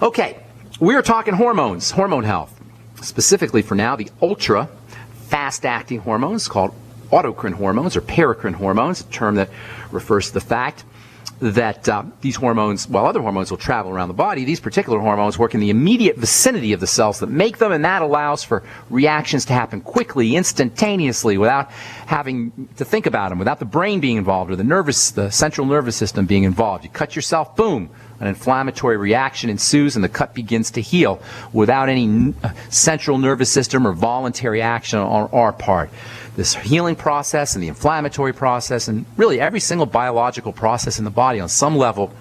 Okay, we are talking hormones, hormone health. Specifically for now, the ultra fast-acting hormones called autocrine hormones or paracrine hormones, a term that refers to the fact that these hormones, while other hormones will travel around the body, these particular hormones work in the immediate vicinity of the cells that make them, and that allows for reactions to happen quickly, instantaneously, without having to think about them, without the brain being involved or the central nervous system being involved. You cut yourself, boom, an inflammatory reaction ensues and the cut begins to heal without any central nervous system or voluntary action on our part. This healing process and the inflammatory process and really every single biological process in the body on some level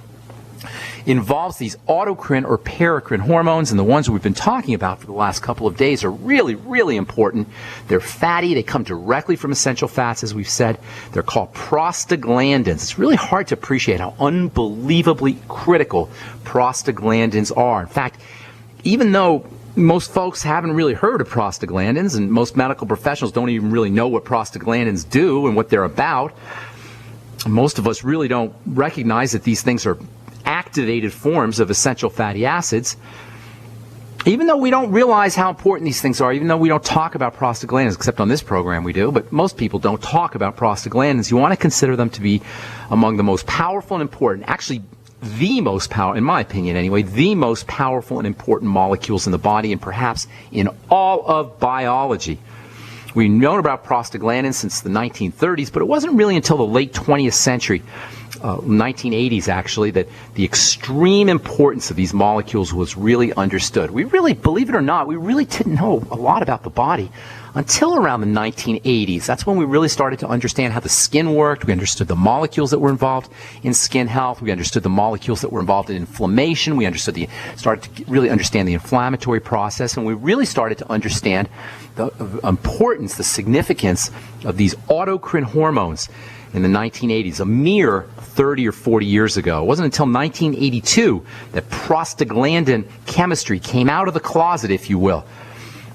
involves these autocrine or paracrine hormones, and the ones we've been talking about for the last couple of days are really, really important. They're fatty. They come directly from essential fats, as we've said. They're called prostaglandins. It's really hard to appreciate how unbelievably critical prostaglandins are. In fact, even though most folks haven't really heard of prostaglandins, and most medical professionals don't even really know what prostaglandins do and what they're about, most of us really don't recognize that these things are activated forms of essential fatty acids. Even though we don't realize how important these things are, even though we don't talk about prostaglandins, except on this program we do, but most people don't talk about prostaglandins, you want to consider them to be among the most powerful and important, actually the most powerful, in my opinion anyway, the most powerful and important molecules in the body and perhaps in all of biology. We've known about prostaglandins since the 1930s, but it wasn't really until the late 20th century, 1980s actually, that the extreme importance of these molecules was really understood. We really, believe it or not, we really didn't know a lot about the body until around the 1980s. That's when we really started to understand how the skin worked. We understood the molecules that were involved in skin health. We understood the molecules that were involved in inflammation. We started to really understand the inflammatory process, and we really started to understand the importance, the significance of these autocrine hormones in the 1980s, a mere 30 or 40 years ago. It wasn't until 1982 that prostaglandin chemistry came out of the closet, if you will.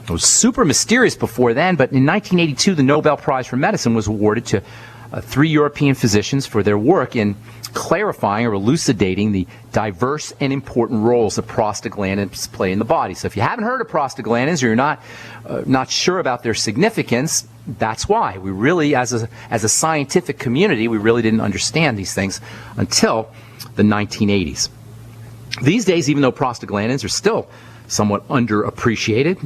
It was super mysterious before then, but in 1982, the Nobel Prize for Medicine was awarded to 3 European physicians for their work in clarifying or elucidating the diverse and important roles that prostaglandins play in the body. So if you haven't heard of prostaglandins or you're not sure about their significance, that's why. We really, as a scientific community, we really didn't understand these things until the 1980s. These days, even though prostaglandins are still somewhat unappreciated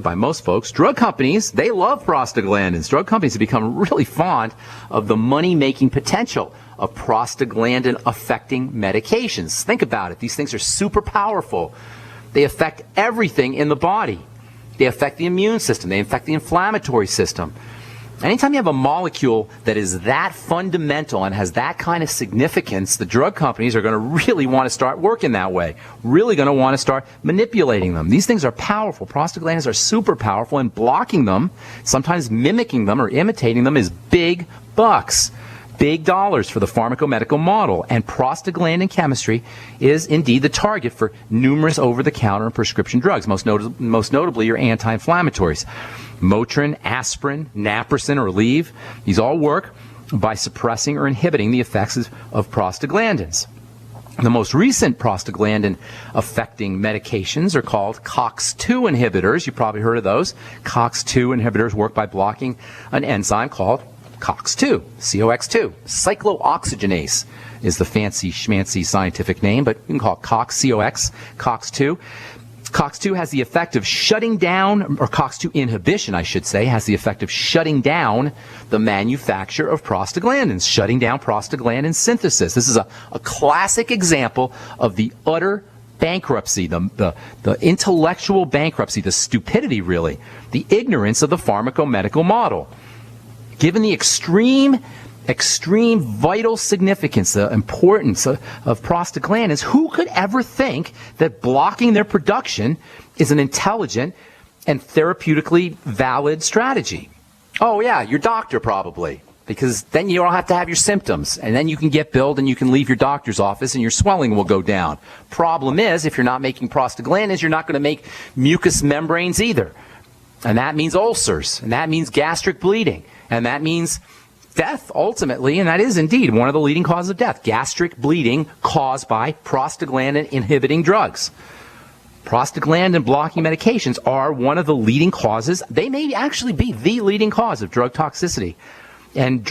by most folks, drug companies, they love prostaglandins. Drug companies have become really fond of the money-making potential of prostaglandin-affecting medications. Think about it. These things are super powerful. They affect everything in the body. They affect the immune system. They affect the inflammatory system. Anytime you have a molecule that is that fundamental and has that kind of significance, the drug companies are going to really want to start working that way, really going to want to start manipulating them. These things are powerful. Prostaglandins are super powerful, and blocking them, sometimes mimicking them or imitating them, is big bucks. Big dollars for the pharmacomedical model, and prostaglandin chemistry is indeed the target for numerous over-the-counter and prescription drugs, most notably your anti-inflammatories. Motrin, aspirin, naproxen, or Aleve, these all work by suppressing or inhibiting the effects of prostaglandins. The most recent prostaglandin-affecting medications are called COX-2 inhibitors. You've probably heard of those. COX-2 inhibitors work by blocking an enzyme called COX-2, COX-2. Cyclooxygenase is the fancy schmancy scientific name, but you can call it COX, COX-2. COX-2 has the effect of shutting down, or COX-2 inhibition, I should say, has the effect of shutting down the manufacture of prostaglandins, shutting down prostaglandin synthesis. This is a classic example of the utter bankruptcy, the intellectual bankruptcy, the stupidity, really, the ignorance of the pharmacomedical model. Given the extreme vital significance, the importance of prostaglandins, who could ever think that blocking their production is an intelligent and therapeutically valid strategy? Oh yeah, your doctor probably, because then you don't have to have your symptoms, and then you can get billed and you can leave your doctor's office and your swelling will go down. Problem is, if you're not making prostaglandins, you're not going to make mucous membranes either. And that means ulcers, and that means gastric bleeding, and that means death ultimately, and that is indeed one of the leading causes of death, gastric bleeding caused by prostaglandin inhibiting drugs. Prostaglandin blocking medications are one of the leading causes. They may actually be the leading cause of drug toxicity and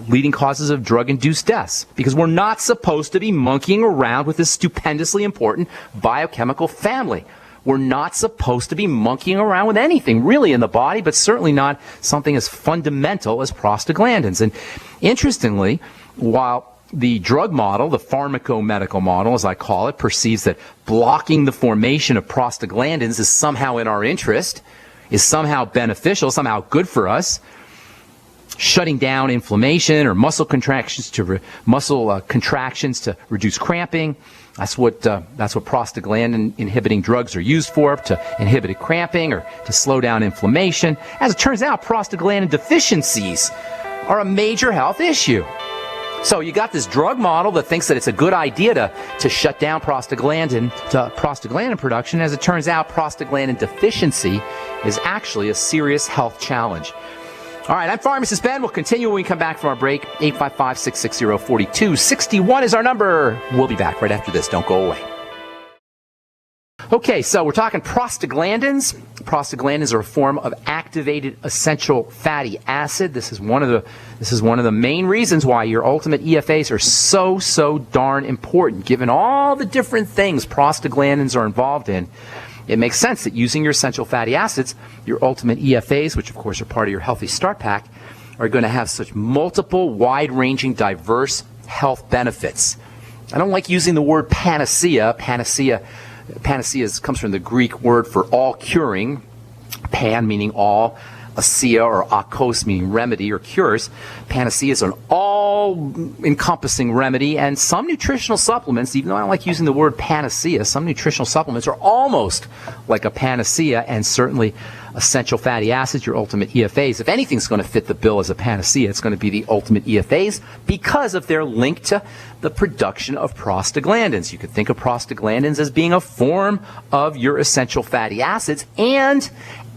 leading causes of drug-induced deaths, because we're not supposed to be monkeying around with this stupendously important biochemical family. We're not supposed to be monkeying around with anything really in the body, but certainly not something as fundamental as prostaglandins. And interestingly, while the drug model, the pharmacomedical model, as I call it, perceives that blocking the formation of prostaglandins is somehow in our interest, is somehow beneficial, somehow good for us, shutting down inflammation or muscle contractions to reduce cramping. That's what prostaglandin inhibiting drugs are used for, to inhibit cramping or to slow down inflammation. As it turns out, prostaglandin deficiencies are a major health issue. So you got this drug model that thinks that it's a good idea to shut down prostaglandin production. As it turns out, prostaglandin deficiency is actually a serious health challenge. All right, I'm Pharmacist Ben. We'll continue when we come back from our break. 855-660-4261 is our number. We'll be back right after this. Don't go away. Okay, so we're talking prostaglandins. Prostaglandins are a form of activated essential fatty acid. This is one of the main reasons why your ultimate EFAs are so darn important. Given all the different things prostaglandins are involved in, it makes sense that using your essential fatty acids, your ultimate EFAs, which of course are part of your Healthy Start Pack, are going to have such multiple, wide-ranging, diverse health benefits. I don't like using the word panacea. Panacea comes from the Greek word for all curing, pan meaning all, acea or akos meaning remedy or cures. Panacea is an all-encompassing remedy, and some nutritional supplements, even though I don't like using the word panacea, some nutritional supplements are almost like a panacea, and certainly essential fatty acids, your ultimate EFAs. If anything's going to fit the bill as a panacea, it's going to be the ultimate EFAs because of their link to the production of prostaglandins. You could think of prostaglandins as being a form of your essential fatty acids, and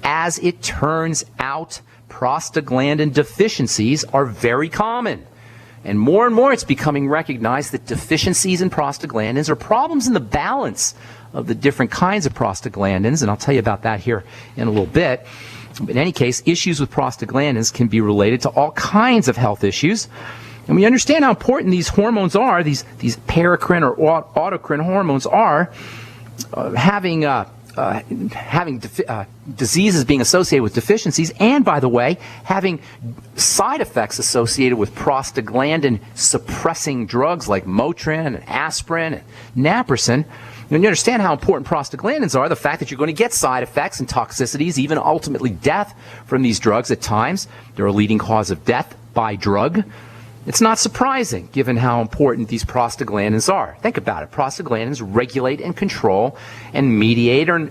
as it turns out, prostaglandin deficiencies are very common. And more it's becoming recognized that deficiencies in prostaglandins are problems in the balance of the different kinds of prostaglandins, and I'll tell you about that here in a little bit. But in any case, issues with prostaglandins can be related to all kinds of health issues. And we understand how important these hormones are, these paracrine or autocrine hormones are, having diseases being associated with deficiencies, and by the way, having side effects associated with prostaglandin suppressing drugs like Motrin and aspirin and naproxen. When you understand how important prostaglandins are, the fact that you're going to get side effects and toxicities, even ultimately death from these drugs at times, they're a leading cause of death by drug. It's not surprising, given how important these prostaglandins are. Think about it. Prostaglandins regulate and control and mediate or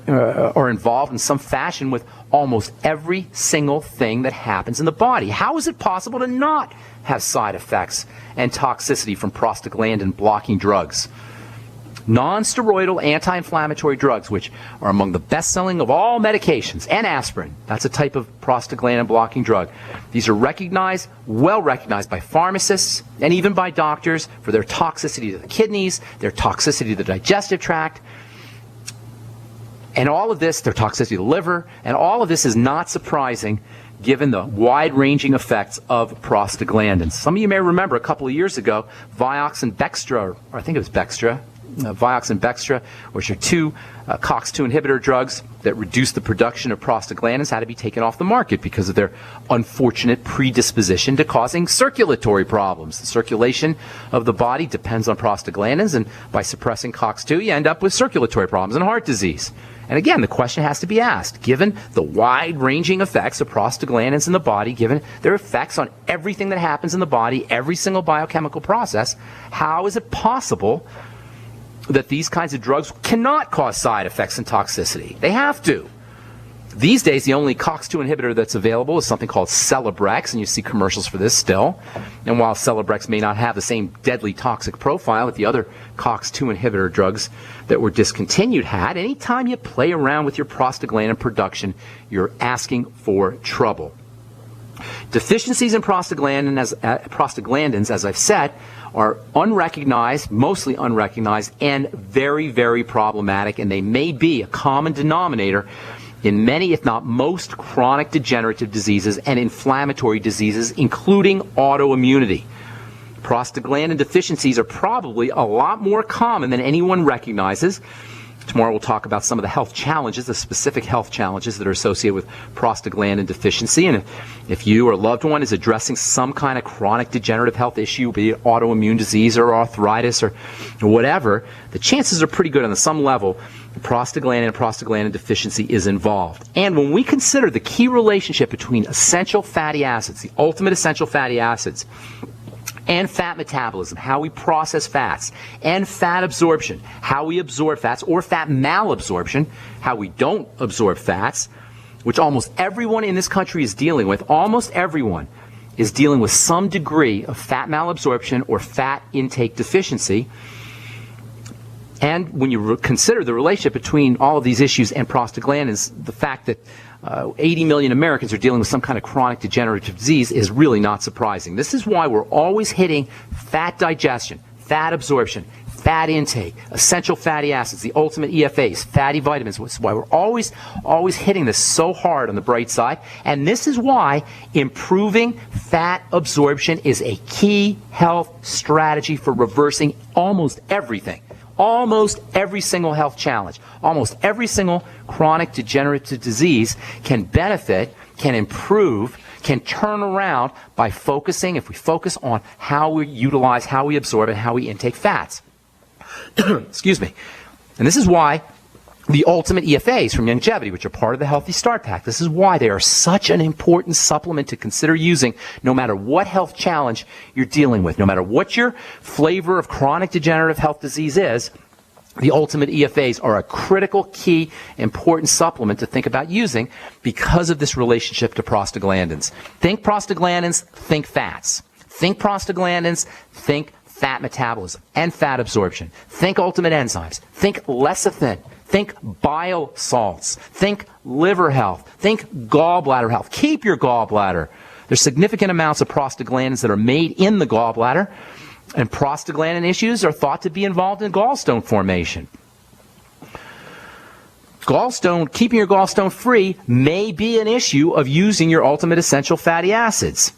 are involved in some fashion with almost every single thing that happens in the body. How is it possible to not have side effects and toxicity from prostaglandin blocking drugs? Non-steroidal anti-inflammatory drugs, which are among the best-selling of all medications, and aspirin. That's a type of prostaglandin blocking drug. These are recognized, well recognized by pharmacists and even by doctors for their toxicity to the kidneys, their toxicity to the digestive tract, and all of this, their toxicity to the liver, and all of this is not surprising given the wide-ranging effects of prostaglandins. Some of you may remember a couple of years ago, Vioxx and Bextra, or I think it was Bextra, Vioxx and Bextra, which are two COX-2 inhibitor drugs that reduce the production of prostaglandins, had to be taken off the market because of their unfortunate predisposition to causing circulatory problems. The circulation of the body depends on prostaglandins, and by suppressing COX-2, you end up with circulatory problems and heart disease. And again, the question has to be asked, given the wide-ranging effects of prostaglandins in the body, given their effects on everything that happens in the body, every single biochemical process, how is it possible that these kinds of drugs cannot cause side effects and toxicity? They have to. These days, the only COX-2 inhibitor that's available is something called Celebrex, and you see commercials for this still. And while Celebrex may not have the same deadly toxic profile that the other COX-2 inhibitor drugs that were discontinued had, anytime you play around with your prostaglandin production, you're asking for trouble. Deficiencies in prostaglandins, as I've said, are unrecognized, mostly unrecognized, and very, very problematic, and they may be a common denominator in many, if not most, chronic degenerative diseases and inflammatory diseases, including autoimmunity. Prostaglandin deficiencies are probably a lot more common than anyone recognizes. Tomorrow we'll talk about some of the health challenges, the specific health challenges that are associated with prostaglandin deficiency. And if you or a loved one is addressing some kind of chronic degenerative health issue, be it autoimmune disease or arthritis or whatever, the chances are pretty good on some level prostaglandin and prostaglandin deficiency is involved. And when we consider the key relationship between essential fatty acids, the ultimate essential fatty acids, and fat metabolism, how we process fats, and fat absorption, how we absorb fats, or fat malabsorption, how we don't absorb fats, which almost everyone in this country is dealing with. Almost everyone is dealing with some degree of fat malabsorption or fat intake deficiency. And when you consider the relationship between all of these issues and prostaglandins, the fact that 80 million Americans are dealing with some kind of chronic degenerative disease is really not surprising. This is why we're always hitting fat digestion, fat absorption, fat intake, essential fatty acids, the ultimate EFAs, fatty vitamins. This is why we're always hitting this so hard on the bright side. And this is why improving fat absorption is a key health strategy for reversing almost everything. Almost every single health challenge, almost every single chronic degenerative disease can benefit, can improve, can turn around by focusing, if we focus on how we utilize, how we absorb, and how we intake fats. Excuse me. And this is why the ultimate EFAs from Longevity, which are part of the Healthy Start Pack, this is why they are such an important supplement to consider using no matter what health challenge you're dealing with, no matter what your flavor of chronic degenerative health disease is. The ultimate EFAs are a critical, key, important supplement to think about using because of this relationship to prostaglandins. Think prostaglandins, think fats. Think prostaglandins, think fat metabolism and fat absorption. Think ultimate enzymes. Think lecithin. Think bile salts. Think liver health. Think gallbladder health. Keep your gallbladder. There's significant amounts of prostaglandins that are made in the gallbladder, and prostaglandin issues are thought to be involved in gallstone formation. Keeping your gallstone free may be an issue of using your ultimate essential fatty acids.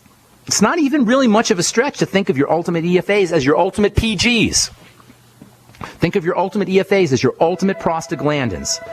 It's not even really much of a stretch to think of your ultimate EFAs as your ultimate PGs. Think of your ultimate EFAs as your ultimate prostaglandins.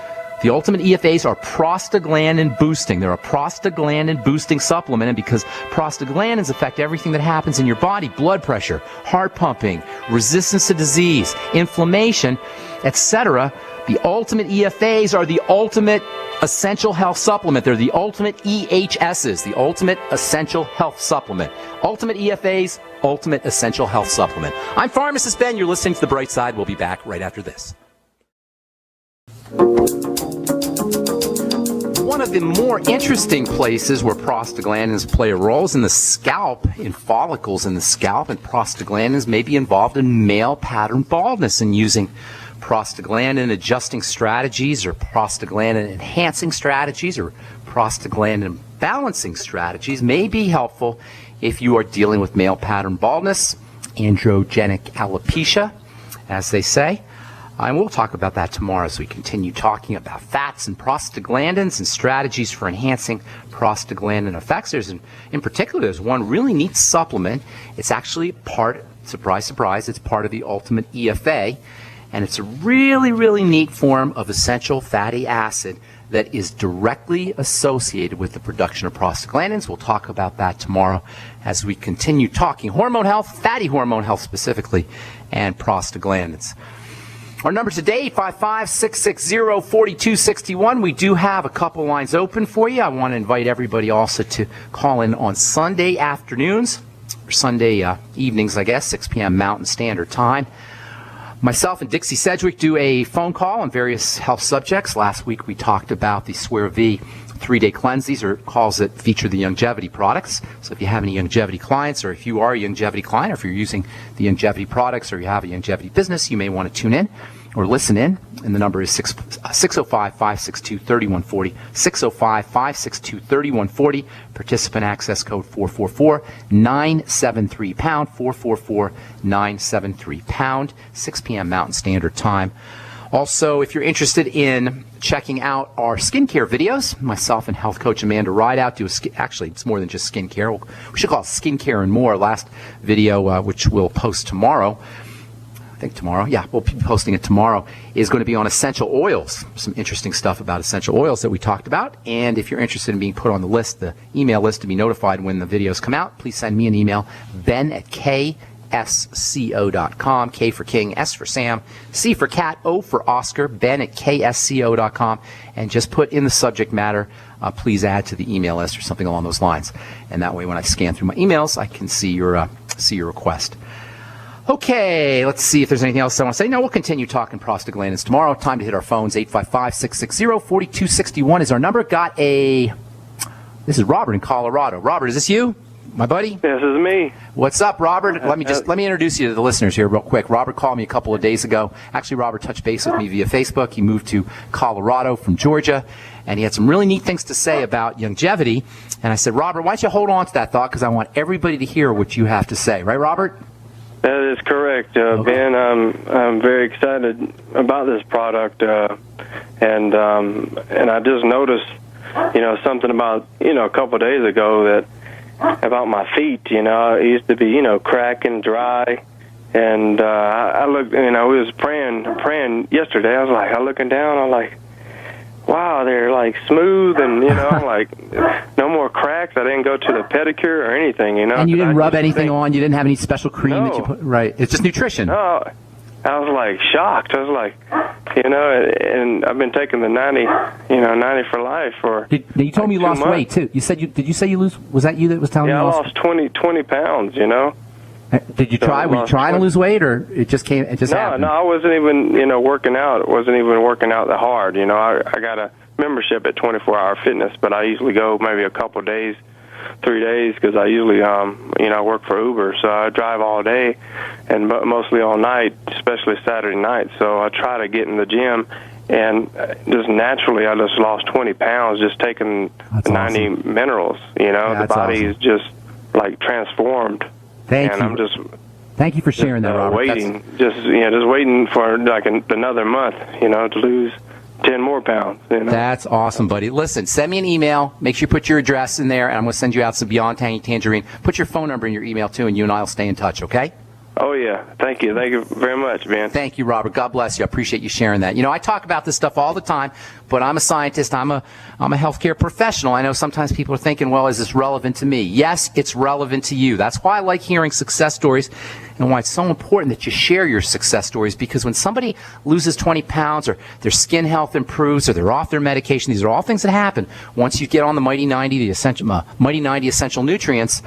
The ultimate EFAs are prostaglandin boosting. They're a prostaglandin boosting supplement, and because prostaglandins affect everything that happens in your body, blood pressure, heart pumping, resistance to disease, inflammation, etc., the ultimate EFAs are the ultimate essential health supplement. They're the ultimate EHSs, the ultimate essential health supplement. Ultimate EFAs, ultimate essential health supplement. I'm Pharmacist Ben. You're listening to The Bright Side. We'll be back right after this. One of the more interesting places where prostaglandins play a role is in the scalp, in follicles in the scalp, and prostaglandins may be involved in male pattern baldness, and using prostaglandin adjusting strategies or prostaglandin enhancing strategies or prostaglandin balancing strategies may be helpful if you are dealing with male pattern baldness, androgenic alopecia, as they say. And we'll talk about that tomorrow as we continue talking about fats and prostaglandins and strategies for enhancing prostaglandin effects. In particular, there's one really neat supplement. It's actually part, surprise, surprise, it's part of the ultimate EFA. And it's a really, really neat form of essential fatty acid that is directly associated with the production of prostaglandins. We'll talk about that tomorrow as we continue talking hormone health, fatty hormone health specifically, and prostaglandins. Our number today, 855-660-4261. We do have a couple lines open for you. I want to invite everybody also to call in on Sunday afternoons, or Sunday evenings, I guess, 6 p.m. Mountain Standard Time. Myself and Dixie Sedgwick do a phone call on various health subjects. Last week we talked about the Swear V 3-day cleanse. These are calls that feature the Longevity products. So if you have any Longevity clients, or if you are a Longevity client, or if you're using the Longevity products, or you have a Longevity business, you may want to tune in or listen in. And the number is 605-562-3140, 605-562-3140, participant access code 444-973-POUND, 444-973-POUND, 6 p.m. Mountain Standard Time. Also, if you're interested in checking out our skincare videos, myself and health coach Amanda Rideout do actually, it's more than just skincare. We should call it Skincare and More. Last video, which we'll post tomorrow, I think tomorrow. Yeah, we'll be posting it tomorrow, is going to be on essential oils. Some interesting stuff about essential oils that we talked about. And if you're interested in being put on the list, the email list to be notified when the videos come out, please send me an email, ben@ksco.com, K for King, S for Sam, C for Cat, O for Oscar, ben@ksco.com, and just put in the subject matter, please add to the email list or something along those lines. And that way when I scan through my emails, I can see your request. Okay, let's see if there's anything else I want to say. No, we'll continue talking prostaglandins tomorrow. Time to hit our phones. 855-660-4261 is our number. This is Robert in Colorado. Robert, is this you, my buddy? This is me. What's up, Robert? Let me introduce you to the listeners here real quick. Robert called me a couple of days ago. Actually, Robert touched base with me via Facebook. He moved to Colorado from Georgia, and he had some really neat things to say about longevity. And I said, Robert, why don't you hold on to that thought, because I want everybody to hear what you have to say. Right, Robert? That is correct, Ben. I'm very excited about this product, and I just noticed, something about a couple of days ago that about my feet. It used to be crack and dry, and I looked. We was praying yesterday. I looking down. I'm like, wow, they're like smooth, and I'm like, no more cracks. I didn't go to the pedicure or anything, And you didn't rub anything on. You didn't have any special cream that you put. Right. It's just nutrition. No, I was like shocked. I was like, and I've been taking the 90 for life for. You told me you lost weight too. You said did you say you lose? Was that you that was telling me? Yeah, I lost 20 pounds. Did you try? Were you trying to lose weight, or it just came? It just happened? No, I wasn't even working out. It wasn't even working out that hard. I got a membership at 24 Hour Fitness, but I usually go maybe a couple of days, 3 days, because I usually work for Uber, so I drive all day and mostly all night, especially Saturday night. So I try to get in the gym, and just naturally I just lost 20 pounds just taking the 90 minerals. The body is just like transformed. Thank you. I'm just thank you for sharing that, Robert. Waiting, just waiting for like another month, to lose 10 more pounds. That's awesome, buddy. Listen, send me an email. Make sure you put your address in there, and I'm going to send you out some Beyond Tangy Tangerine. Put your phone number in your email too, and you and I will stay in touch. Okay? Oh, yeah. Thank you. Thank you very much, man. Thank you, Robert. God bless you. I appreciate you sharing that. I talk about this stuff all the time, but I'm a scientist. I'm a healthcare professional. I know sometimes people are thinking, well, is this relevant to me? Yes, it's relevant to you. That's why I like hearing success stories and why it's so important that you share your success stories, because when somebody loses 20 pounds or their skin health improves or they're off their medication, these are all things that happen once you get on the Mighty 90, the Mighty 90 Essential Nutrients.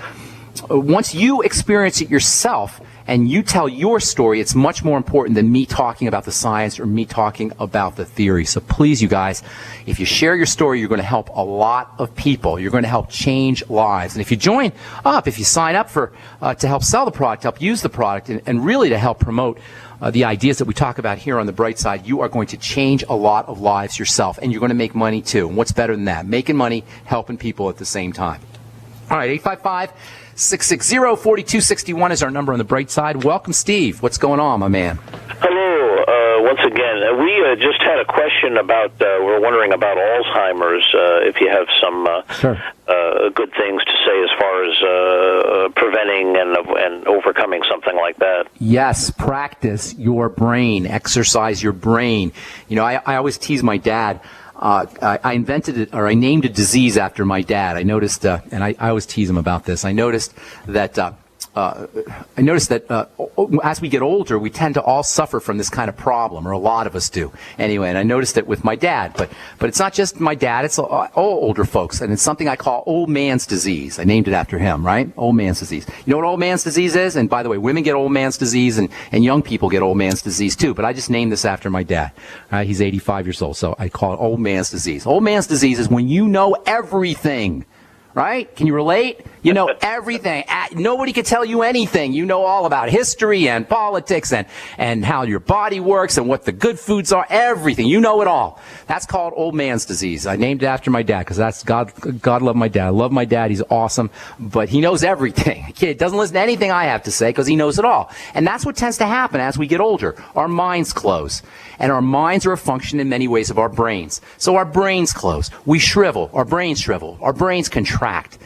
Once you experience it yourself, and you tell your story, it's much more important than me talking about the science or me talking about the theory. So please, you guys, if you share your story, you're going to help a lot of people. You're going to help change lives. And if you join up, if you sign up for to help sell the product, help use the product, and really to help promote the ideas that we talk about here on The Bright Side, you are going to change a lot of lives yourself, and you're going to make money too. And what's better than that? Making money, helping people at the same time. All right, 855-660-4261 is our number on The Bright Side. Welcome, Steve. What's going on, my man? Hello, once again. We just had a question about, we're wondering about Alzheimer's, if you have some good things to say as far as preventing and overcoming something like that. Yes, practice your brain, exercise your brain. I always tease my dad. I invented it, or I named a disease after my dad. I noticed, and I always tease him about this. I noticed that as we get older, we tend to all suffer from this kind of problem, or a lot of us do. Anyway, and I noticed it with my dad. But it's not just my dad; it's all older folks, and it's something I call old man's disease. I named it after him, right? Old man's disease. You know what old man's disease is? And by the way, women get old man's disease, and young people get old man's disease too. But I just named this after my dad. He's 85 years old, so I call it old man's disease. Old man's disease is when you know everything. Right? Can you relate? You know everything. Nobody can tell you anything. You know all about history and politics and how your body works and what the good foods are. Everything. You know it all. That's called old man's disease. I named it after my dad because that's God love my dad. I love my dad. He's awesome. But he knows everything. A kid doesn't listen to anything I have to say because he knows it all. And that's what tends to happen as we get older. Our minds close. And our minds are a function in many ways of our brains. So our brains close. We shrivel. Our brains shrivel. Our brains contract.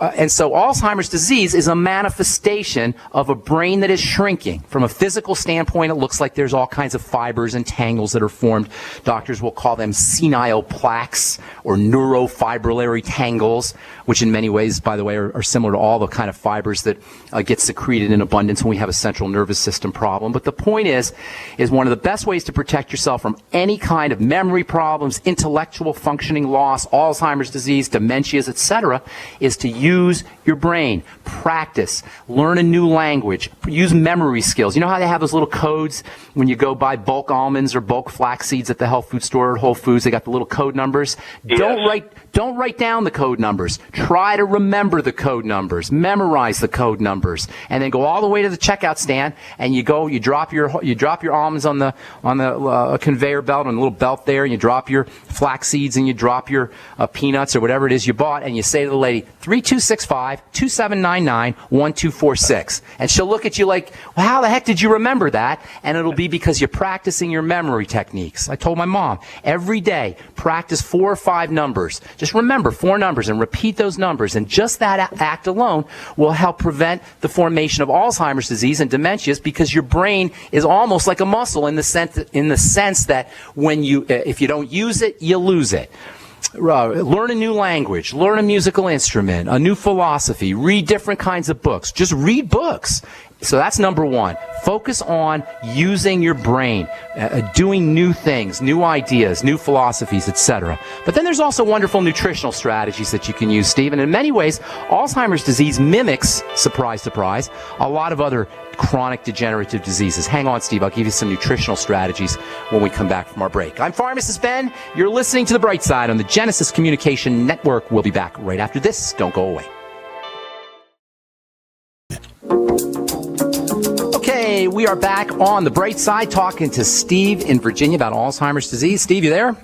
And so Alzheimer's disease is a manifestation of a brain that is shrinking. From a physical standpoint, it looks like there's all kinds of fibers and tangles that are formed. Doctors will call them senile plaques or neurofibrillary tangles, which in many ways, by the way, are similar to all the kind of fibers that get secreted in abundance when we have a central nervous system problem. But the point is one of the best ways to protect yourself from any kind of memory problems, intellectual functioning loss, Alzheimer's disease, dementias, etc., is to use your brain, practice, learn a new language, use memory skills. You know how they have those little codes when you go buy bulk almonds or bulk flax seeds at the health food store or Whole Foods? They got the little code numbers. Yes. Don't write down the code numbers. Try to remember the code numbers. Memorize the code numbers, and then go all the way to the checkout stand. And you drop your almonds on the conveyor belt, on the little belt there. And you drop your flax seeds, and you drop your peanuts or whatever it is you bought, and you say to the lady, 3265-2799-1246. And she'll look at you like, well, how the heck did you remember that? And it'll be because you're practicing your memory techniques. I told my mom, every day, practice 4 or 5 numbers. Just remember 4 numbers and repeat those numbers. And just that act alone will help prevent the formation of Alzheimer's disease and dementias, because your brain is almost like a muscle in the sense that when if you don't use it, you lose it. Learn a new language, learn a musical instrument, a new philosophy, read different kinds of books. Just read books. So that's number 1. Focus on using your brain, doing new things, new ideas, new philosophies, etc. But then there's also wonderful nutritional strategies that you can use, Steve. And in many ways, Alzheimer's disease mimics, surprise, surprise, a lot of other chronic degenerative diseases. Hang on, Steve. I'll give you some nutritional strategies when we come back from our break. I'm Pharmacist Ben. You're listening to The Bright Side on the Genesis Communication Network. We'll be back right after this. Don't go away. Okay, we are back on The Bright Side talking to Steve in Virginia about Alzheimer's disease. Steve, you there?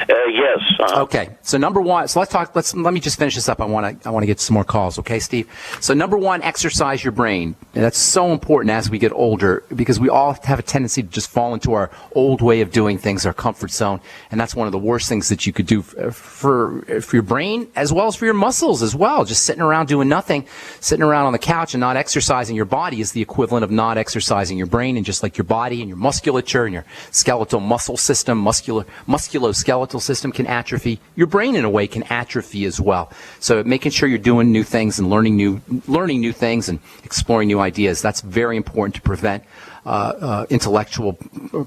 Yes. Okay. So number 1, so let me just finish this up. I want to get some more calls. Okay, Steve? So number 1, exercise your brain. And that's so important as we get older, because we all have a tendency to just fall into our old way of doing things, our comfort zone. And that's one of the worst things that you could do for your brain as well as for your muscles as well. Just sitting around doing nothing, sitting around on the couch and not exercising your body is the equivalent of not exercising your brain. And just like your body and your musculature and your skeletal muscle system, musculoskeletal system can atrophy, your brain in a way can atrophy as well. So making sure you're doing new things and learning new things and exploring new ideas, that's very important to prevent intellectual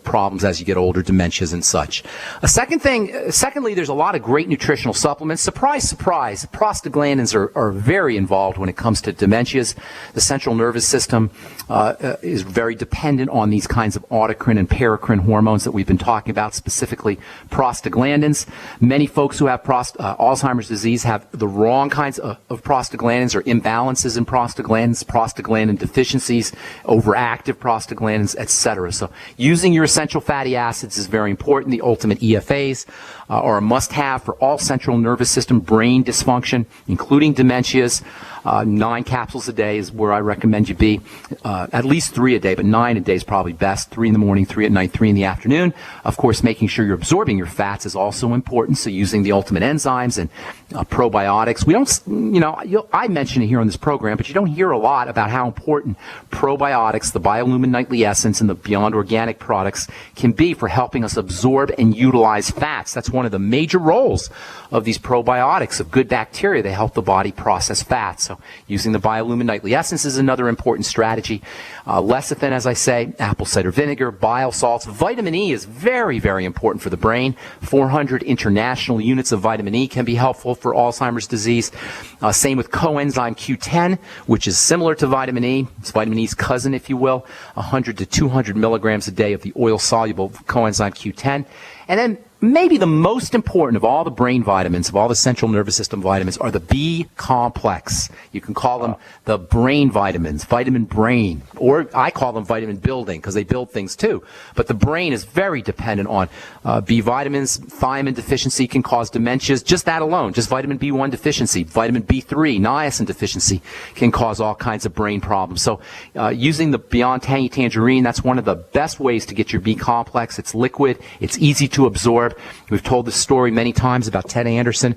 problems as you get older, dementias and such. Secondly, there's a lot of great nutritional supplements. Surprise, surprise, prostaglandins are very involved when it comes to dementias. The central nervous system is very dependent on these kinds of autocrine and paracrine hormones that we've been talking about, specifically prostaglandins. Many folks who have Alzheimer's disease have the wrong kinds of prostaglandins or imbalances in prostaglandin deficiencies, overactive prostaglandins, etc. So using your essential fatty acids is very important. The ultimate EFAs are a must-have for all central nervous system brain dysfunction, including dementias. 9 capsules a day is where I recommend you be. At least 3 a day, but 9 a day is probably best. 3 in the morning, 3 at night, 3 in the afternoon. Of course, making sure you're absorbing your fats is also important. So using the ultimate enzymes and probiotics. We don't, I mention it here on this program, but you don't hear a lot about how important probiotics, the Biolumin Nightly Essence, and the Beyond Organic products can be for helping us absorb and utilize fats. That's one of the major roles of these probiotics, of good bacteria. They help the body process fats. So using the Biolumin Nightly Essence is another important strategy. Lecithin, as I say, apple cider vinegar, bile salts. Vitamin E is very, very important for the brain. 400 international units of vitamin E can be helpful for Alzheimer's disease. Same with coenzyme Q10, which is similar to vitamin E. It's vitamin E's cousin, if you will. 100 to 200 milligrams a day of the oil-soluble coenzyme Q10. And then maybe the most important of all the brain vitamins, of all the central nervous system vitamins, are the B complex. You can call them the brain vitamins, vitamin brain, or I call them vitamin building because they build things too. But the brain is very dependent on B vitamins. Thiamine deficiency can cause dementias. Just that alone, just vitamin B1 deficiency, vitamin B3, niacin deficiency can cause all kinds of brain problems. So using the Beyond Tangy Tangerine, that's one of the best ways to get your B complex. It's liquid. It's easy to absorb. We've told this story many times about Ted Anderson,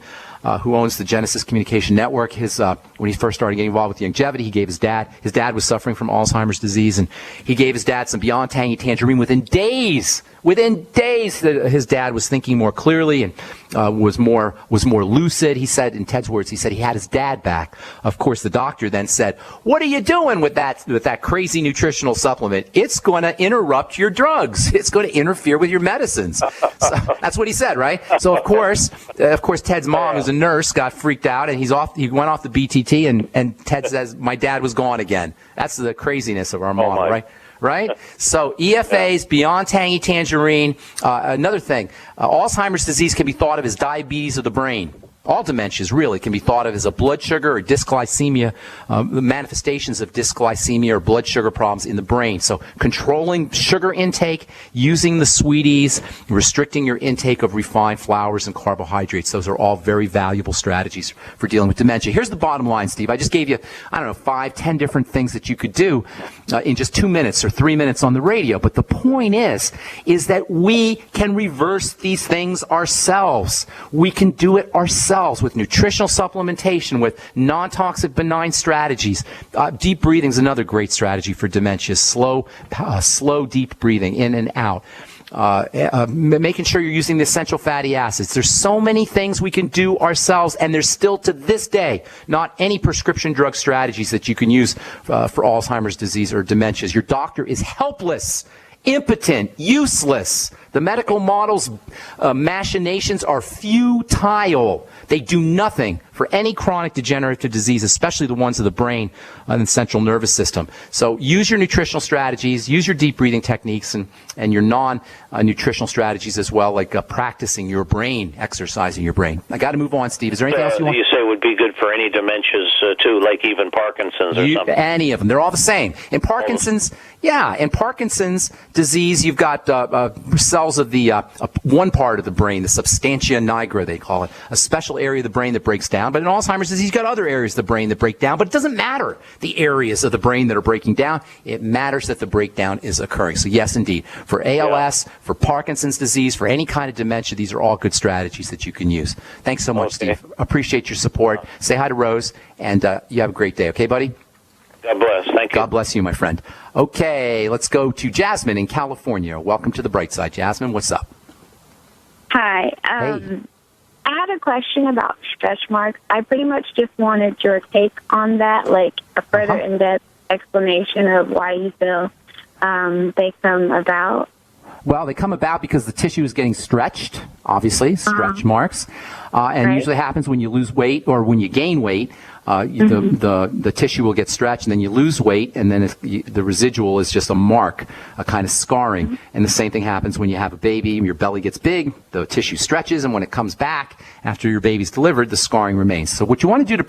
who owns the Genesis Communication Network. When he first started getting involved with longevity, he gave his dad was suffering from Alzheimer's disease, and he gave his dad some Beyond Tangy Tangerine within days. Within days, his dad was thinking more clearly and was more lucid. He said, in Ted's words, he said he had his dad back. Of course, the doctor then said, "What are you doing with that crazy nutritional supplement? It's going to interrupt your drugs. It's going to interfere with your medicines." So, that's what he said, right? So of course, Ted's mom, who's a nurse, got freaked out, and he went off the BTT, and Ted says, "My dad was gone again." That's the craziness of our model, right? Right? So EFAs, Beyond Tangy Tangerine. Another thing, Alzheimer's disease can be thought of as diabetes of the brain. All dementias really can be thought of as a blood sugar or dysglycemia, the manifestations of dysglycemia or blood sugar problems in the brain. So controlling sugar intake, using the sweeties, restricting your intake of refined flours and carbohydrates. Those are all very valuable strategies for dealing with dementia. Here's the bottom line, Steve. I just gave you, 5, 10 different things that you could do in just 2 minutes or 3 minutes on the radio. But the point is that we can reverse these things ourselves. We can do it ourselves with nutritional supplementation, with non-toxic benign strategies. Deep breathing is another great strategy for dementia. Slow, deep breathing in and out. Making sure you're using the essential fatty acids. There's so many things we can do ourselves, and there's still to this day not any prescription drug strategies that you can use for Alzheimer's disease or dementias. Your doctor is helpless, impotent, useless. The medical model's machinations are futile. They do nothing for any chronic degenerative disease, especially the ones of the brain and the central nervous system. So use your nutritional strategies, use your deep breathing techniques, and your non-nutritional strategies as well, like practicing your brain, exercising your brain. I got to move on, Steve. Is there anything else you want? You say would be good for any dementias too, like even Parkinson's or something? Any of them. They're all the same. In Parkinson's, in Parkinson's disease, you've got cells of the one part of the brain, the substantia nigra, they call it, a special area of the brain that breaks down. But in Alzheimer's disease, you've got other areas of the brain that break down. But it doesn't matter the areas of the brain that are breaking down. It matters that the breakdown is occurring. So yes, indeed, for ALS, for Parkinson's disease, for any kind of dementia, these are all good strategies that you can use. Thanks so much, Steve. Appreciate your support. Say hi to Rose, and you have a great day. Okay, buddy? God bless. Thank you. God bless you, my friend. Okay, let's go to Jasmine in California. Welcome to the bright side, Jasmine. What's up? Hi. Hey. I had a question about stretch marks. I pretty much just wanted your take on that, like a further in-depth explanation of why you feel they come about. Well, they come about because the tissue is getting stretched, obviously, stretch marks. And usually happens when you lose weight or when you gain weight. The tissue will get stretched, and then you lose weight, and then the residual is just a mark, a kind of scarring. And the same thing happens when you have a baby. Your belly gets big, the tissue stretches, and when it comes back after your baby's delivered, the scarring remains. So what you want to do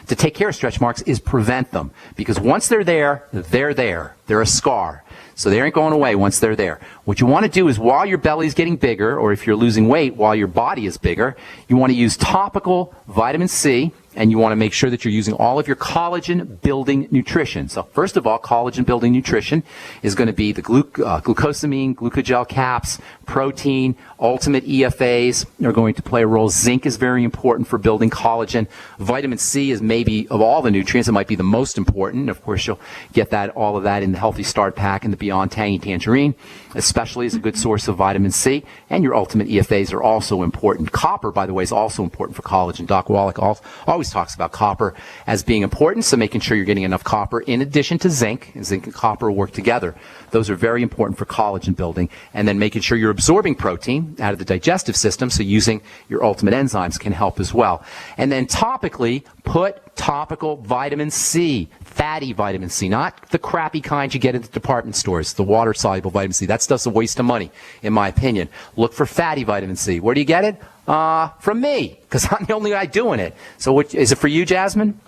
to take care of stretch marks is prevent them, because once they're there. They're a scar. So they aren't going away once they're there. What you want to do is, while your belly is getting bigger, or if you're losing weight while your body is bigger, you want to use topical vitamin C, and you want to make sure that you're using all of your collagen-building nutrition. So first of all, collagen-building nutrition is going to be the glucosamine, glucogel caps, protein, ultimate EFAs are going to play a role. Zinc is very important for building collagen. Vitamin C is maybe, of all the nutrients, it might be the most important. Of course, you'll get all of that in the Healthy Start Pack and the Beyond Tangy Tangerine, especially as a good source of vitamin C. And your ultimate EFAs are also important. Copper, by the way, is also important for collagen. Doc Wallach always talks about copper as being important, so making sure you're getting enough copper in addition to zinc, and zinc and copper work together. Those are very important for collagen building. And then making sure you're absorbing protein out of the digestive system, so using your ultimate enzymes can help as well. And then topically, put topical vitamin C. fatty vitamin C, not the crappy kind you get in the department stores, the water-soluble vitamin C. That stuff's a waste of money, in my opinion. Look for fatty vitamin C. Where do you get it? From me, because I'm the only guy doing it. So is it for you, Jasmine?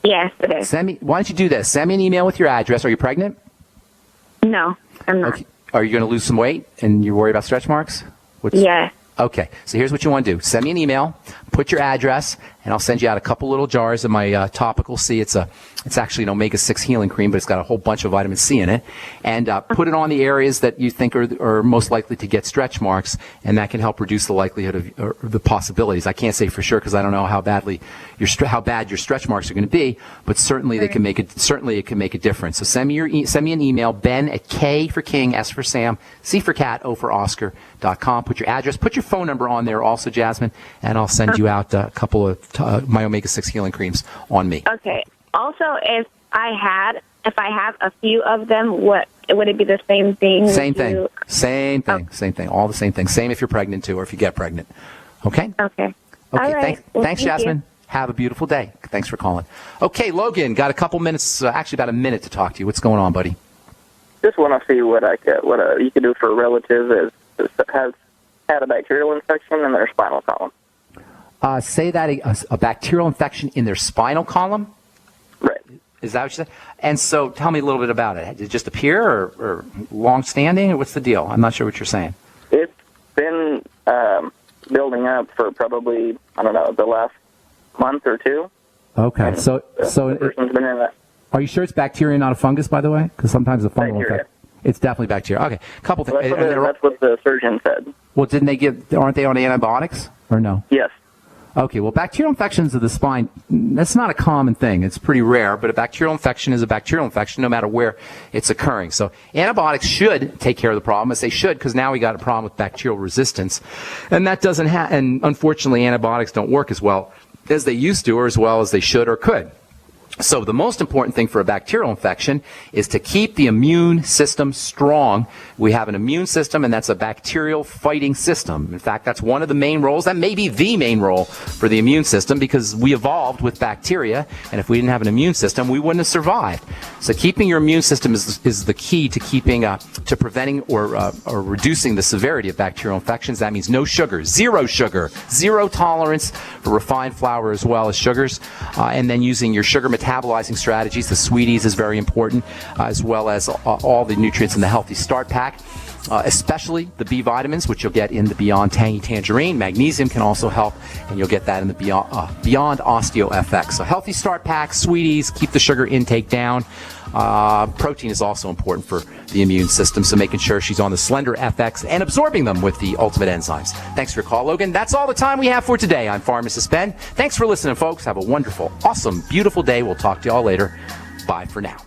Yes, it is. Why don't you do this? Send me an email with your address. Are you pregnant? No, I'm not. Okay. Are you going to lose some weight and you worry about stretch marks? Yes. Okay, so here's what you want to do. Send me an email, put your address, and I'll send you out a couple little jars of my topical C. It's actually an omega-6 healing cream, but it's got a whole bunch of vitamin C in it. And put it on the areas that you think are most likely to get stretch marks, and that can help reduce the likelihood of or the possibilities. I can't say for sure because I don't know how bad your stretch marks are going to be, but certainly it can make a difference. So send me an email, Ben at K for King, S for Sam, C for Cat, O for Oscar.com. Put your address, put your phone number on there also, Jasmine, and I'll send you out a couple of my omega-6 healing creams on me. Okay. Also, if I have a few of them, would it be the same thing? Same thing. Same thing. All the same thing. Same if you're pregnant too, or if you get pregnant. Okay. Okay. All right. Thanks, Jasmine. Have a beautiful day. Thanks for calling. Okay, Logan, got a couple minutes, actually about a minute to talk to you. What's going on, buddy? Just want to see what you could do for a relative that has had a bacterial infection in their spinal column. Say that a bacterial infection in their spinal column? Right. Is that what you said? And so tell me a little bit about it. Did it just appear or long-standing? Or what's the deal? I'm not sure what you're saying. It's been building up for probably, I don't know, the last month or two. Okay. So the person's been in that. Are you sure it's bacteria, not a fungus, by the way? Because sometimes the fungal Bacteria. infection. It's definitely bacteria. Okay. Couple things. That's what the surgeon said. Well, aren't they on antibiotics or no? Yes. Okay, well, bacterial infections of the spine, that's not a common thing. It's pretty rare, but a bacterial infection is a bacterial infection no matter where it's occurring. So antibiotics should take care of the problem. I say should because now we got a problem with bacterial resistance. And that doesn't and unfortunately, antibiotics don't work as well as they used to or as well as they should or could. So the most important thing for a bacterial infection is to keep the immune system strong. We have an immune system, and that's a bacterial fighting system. In fact, that's one of the main roles. That may be the main role for the immune system because we evolved with bacteria, and if we didn't have an immune system, we wouldn't have survived. So keeping your immune system is the key to keeping to preventing or reducing the severity of bacterial infections. That means no sugar, zero tolerance for refined flour as well as sugars, and then using your sugar metabolizing strategies. The sweeties is very important, as well as all the nutrients in the Healthy Start Pack, especially the B vitamins, which you'll get in the Beyond Tangy Tangerine. Magnesium can also help, and you'll get that in the Beyond Osteo FX. So Healthy Start Pack, sweeties, keep the sugar intake down. Protein is also important for the immune system, so making sure she's on the Slender FX and absorbing them with the ultimate enzymes. Thanks for your call, Logan. That's all the time we have for today. I'm Pharmacist Ben. Thanks for listening, folks. Have a wonderful, awesome, beautiful day. We'll talk to you all later. Bye for now.